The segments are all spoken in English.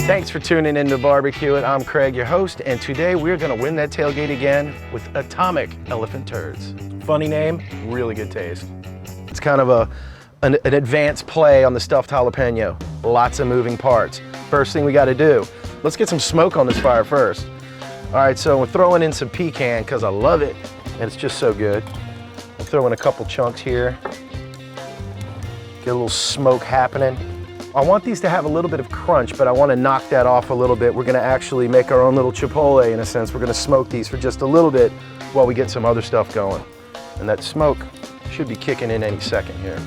Thanks for tuning in to BBQiT. I'm Craig, your host, and today we're gonna win that tailgate again with ATOMIC ELEPHANT TURDS. Funny name, really good taste. It's kind of an advanced play on the stuffed jalapeno. Lots of moving parts. First thing we gotta do, let's get some smoke on this fire first. All right, so we're throwing in some pecan because I love it, and it's just so good. I'm throwing a couple chunks here. Get a little smoke happening. I want these to have a little bit of crunch, but I want to knock that off a little bit. We're going to actually make our own little chipotle in a sense. We're going to smoke these for just a little bit while we get some other stuff going. And that smoke should be kicking in any second here.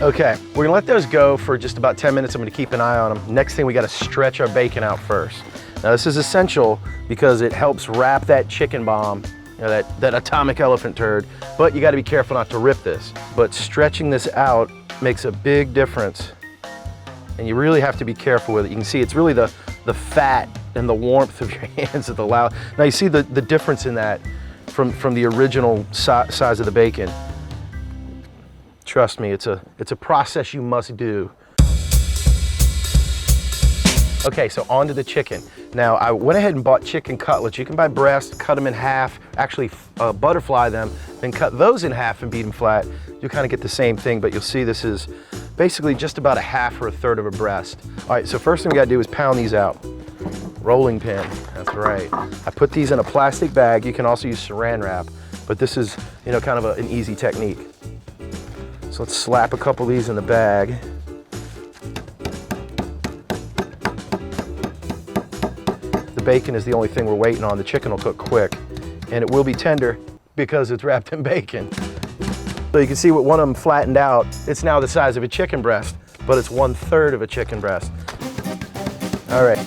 Okay, we're going to let those go for just about 10 minutes. I'm going to keep an eye on them. Next thing, we got to stretch our bacon out first. Now this is essential because it helps wrap that chicken bomb, you know, that atomic elephant turd, but you got to be careful not to rip this. But stretching this out makes a big difference. And you really have to be careful with it. You can see it's really the fat and the warmth of your hands that allow. Now you see the difference in that from the original size of the bacon. Trust me, it's a process you must do. Okay, so on to the chicken. Now I went ahead and bought chicken cutlets. You can buy breast, cut them in half, actually butterfly them, then cut those in half and beat them flat. You kind of get the same thing, but you'll see this is basically just about a half or a third of a breast. All right, so first thing we gotta do is pound these out. Rolling pin, that's right. I put these in a plastic bag. You can also use saran wrap, but this is, you know, kind of an easy technique. So let's slap a couple of these in the bag. The bacon is the only thing we're waiting on. The chicken will cook quick, and it will be tender because it's wrapped in bacon. So you can see what one of them flattened out. It's now the size of a chicken breast, but it's 1/3 of a chicken breast. All right.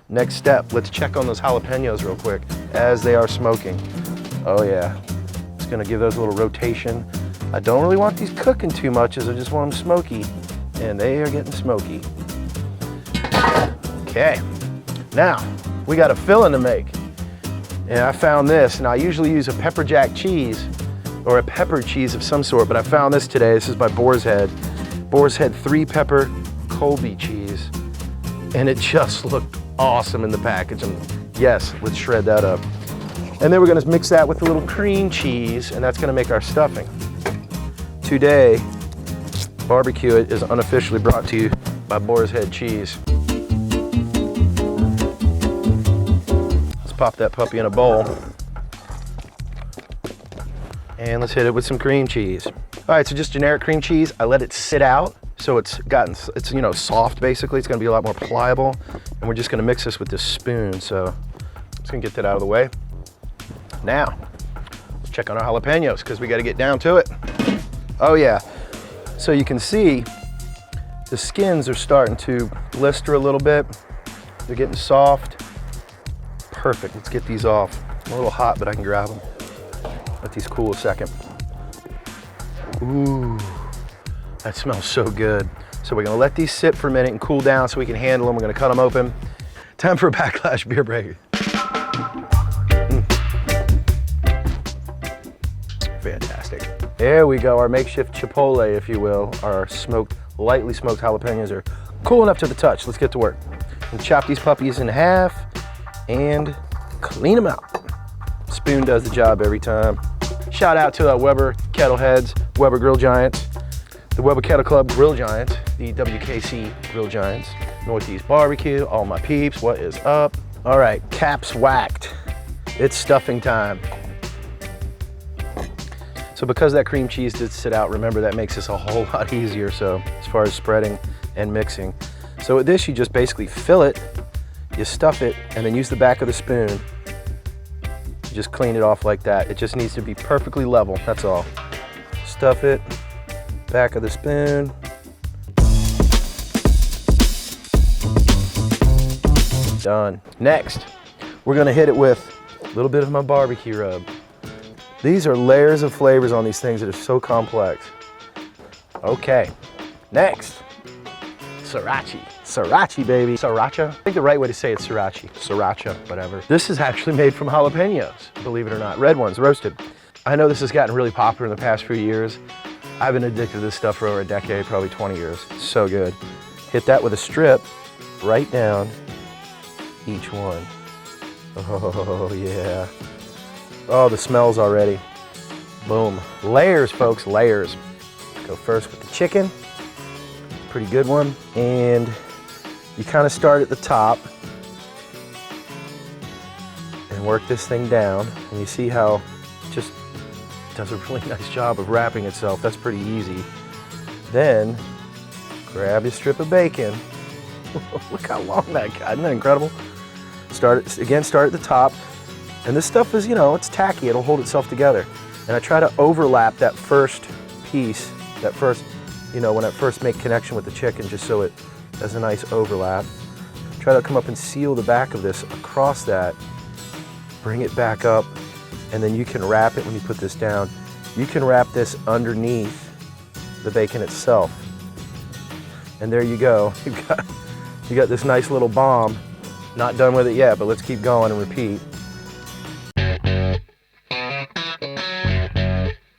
Next step, let's check on those jalapenos real quick as they are smoking. Oh yeah, just gonna give those a little rotation. I don't really want these cooking too much as I just want them smoky, and they are getting smoky. Okay, now we got a filling to make. And I found this, and I usually use a pepper jack cheese or a pepper cheese of some sort, but I found this today. This is by Boar's Head. Boar's Head 3-pepper Colby cheese. And it just looked awesome in the package. And yes, let's shred that up. And then we're gonna mix that with a little cream cheese, and that's gonna make our stuffing. Today, BBQiT is unofficially brought to you by Boar's Head cheese. Pop that puppy in a bowl. And let's hit it with some cream cheese. All right, so just generic cream cheese. I let it sit out, so it's you know, soft basically. It's gonna be a lot more pliable. And we're just gonna mix this with this spoon. So I'm just gonna get that out of the way. Now, let's check on our jalapenos because we gotta get down to it. Oh yeah, so you can see the skins are starting to blister a little bit. They're getting soft. Perfect, let's get these off. I'm a little hot, but I can grab them. Let these cool a second. Ooh, that smells so good. So we're gonna let these sit for a minute and cool down so we can handle them. We're gonna cut them open. Time for a Backlash beer break. Fantastic. There we go, our makeshift chipotle, if you will. Our lightly smoked jalapenos are cool enough to the touch. Let's get to work. And chop these puppies in half and clean them out. Spoon does the job every time. Shout out to Weber Kettle Heads, Weber Grill Giants, the Weber Kettle Club Grill Giants, the WKC Grill Giants, Northeast Barbecue, all my peeps, what is up? All right, caps whacked. It's stuffing time. So because that cream cheese did sit out, remember that makes this a whole lot easier, so as far as spreading and mixing. So with this, you just basically fill it, you stuff it, and then use the back of the spoon to just clean it off like that. It just needs to be perfectly level, that's all. Stuff it, back of the spoon. Done. Next, we're gonna hit it with a little bit of my barbecue rub. These are layers of flavors on these things that are so complex. Okay, next, SRIRACHA. Sriracha, baby. Sriracha? I think the right way to say it's sriracha. Sriracha, whatever. This is actually made from jalapenos, believe it or not. Red ones, roasted. I know this has gotten really popular in the past few years. I've been addicted to this stuff for over a decade, probably 20 years. So good. Hit that with a strip, right down each one. Oh, yeah. Oh, the smells already. Boom. Layers, folks, layers. Go first with the chicken. Pretty good one. And you kind of start at the top and work this thing down. And you see how it just does a really nice job of wrapping itself. That's pretty easy. Then grab your strip of bacon. Look how long that got. Isn't that incredible? Start at the top. And this stuff is, you know, it's tacky. It'll hold itself together. And I try to overlap that first piece, that first, you know, when I first make connection with the chicken, just so it has a nice overlap. Try to come up and seal the back of this across that. Bring it back up, and then you can wrap it when you put this down. You can wrap this underneath the bacon itself. And there you go. You got this nice little bomb. Not done with it yet, but let's keep going and repeat.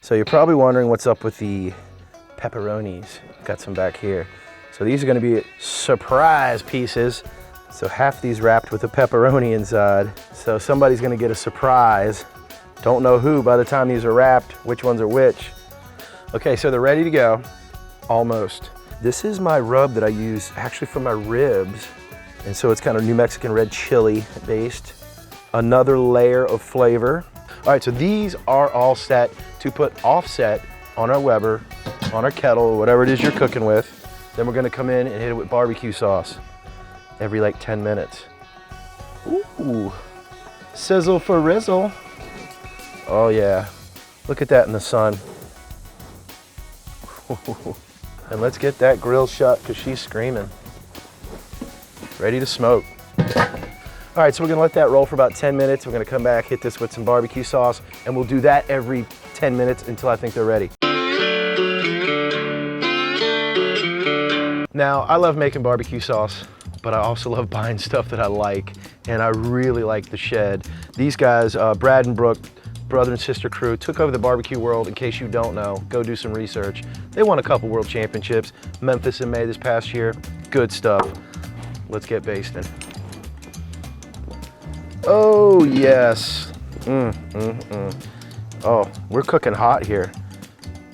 So you're probably wondering what's up with the pepperonis. Got some back here. So these are going to be surprise pieces. So half these wrapped with a pepperoni inside. So somebody's going to get a surprise. Don't know who by the time these are wrapped, which ones are which. Okay, so they're ready to go. Almost. This is my rub that I use actually for my ribs. And so it's kind of New Mexican red chili based. Another layer of flavor. All right, so these are all set to put offset on our Weber, on our kettle, whatever it is you're cooking with. Then we're gonna come in and hit it with barbecue sauce every like 10 minutes. Ooh, sizzle for rizzle. Oh yeah, look at that in the sun. And let's get that grill shut because she's screaming. Ready to smoke. All right, so we're gonna let that roll for about 10 minutes. We're gonna come back, hit this with some barbecue sauce, and we'll do that every 10 minutes until I think they're ready. Now, I love making barbecue sauce, but I also love buying stuff that I like, and I really like the Shed. These guys, Brad and Brooke, brother and sister crew, took over the barbecue world. In case you don't know, go do some research. They won a couple world championships, Memphis in May this past year. Good stuff. Let's get basting. Oh, yes. Oh, we're cooking hot here.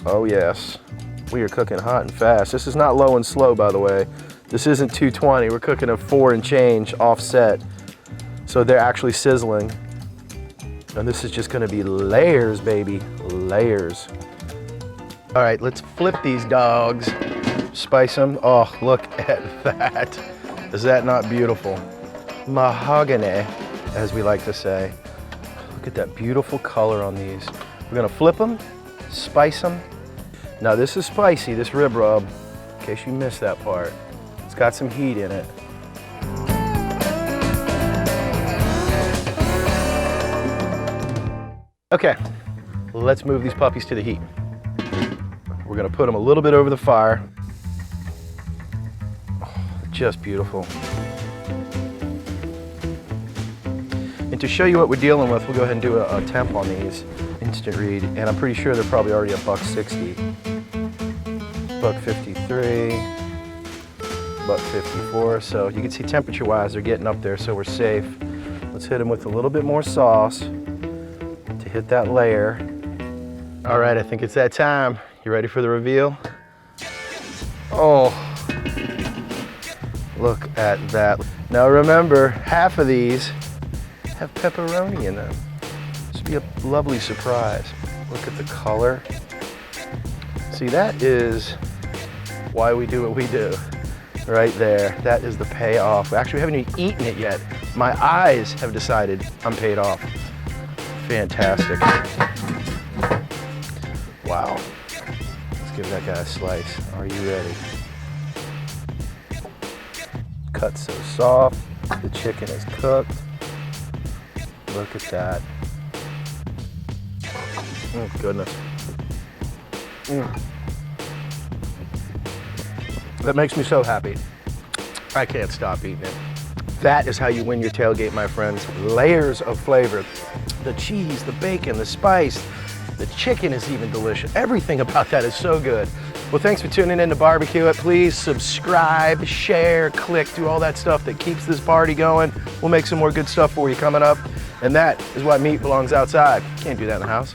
Oh, yes. We are cooking hot and fast. This is not low and slow, by the way. This isn't 220. We're cooking at 4 and change offset. So they're actually sizzling. And this is just gonna be layers, baby, layers. All right, let's flip these dogs. Spice them. Oh, look at that. Is that not beautiful? Mahogany, as we like to say. Look at that beautiful color on these. We're gonna flip them, spice them. Now this is spicy, this rib rub, in case you missed that part. It's got some heat in it. Okay, let's move these puppies to the heat. We're gonna put them a little bit over the fire. Oh, just beautiful. And to show you what we're dealing with, we'll go ahead and do a temp on these. Instant read, and I'm pretty sure they're probably already a $1.60. $1.53, $1.54. So you can see temperature-wise, they're getting up there, so we're safe. Let's hit them with a little bit more sauce to hit that layer. All right, I think it's that time. You ready for the reveal? Oh, look at that. Now remember, half of these have pepperoni in them. This will be a lovely surprise. Look at the color. See, that is why we do what we do. Right there, that is the payoff. Actually, we haven't even eaten it yet. My eyes have decided I'm paid off. Fantastic. Wow. Let's give that guy a slice. Are you ready? Cut so soft. The chicken is cooked. Look at that. Oh, goodness. That makes me so happy. I can't stop eating it. That is how you win your tailgate, my friends. Layers of flavor. The cheese, the bacon, the spice, the chicken is even delicious. Everything about that is so good. Well, thanks for tuning in to BBQiT. Please subscribe, share, click, do all that stuff that keeps this party going. We'll make some more good stuff for you coming up. And that is why meat belongs outside. Can't do that in the house.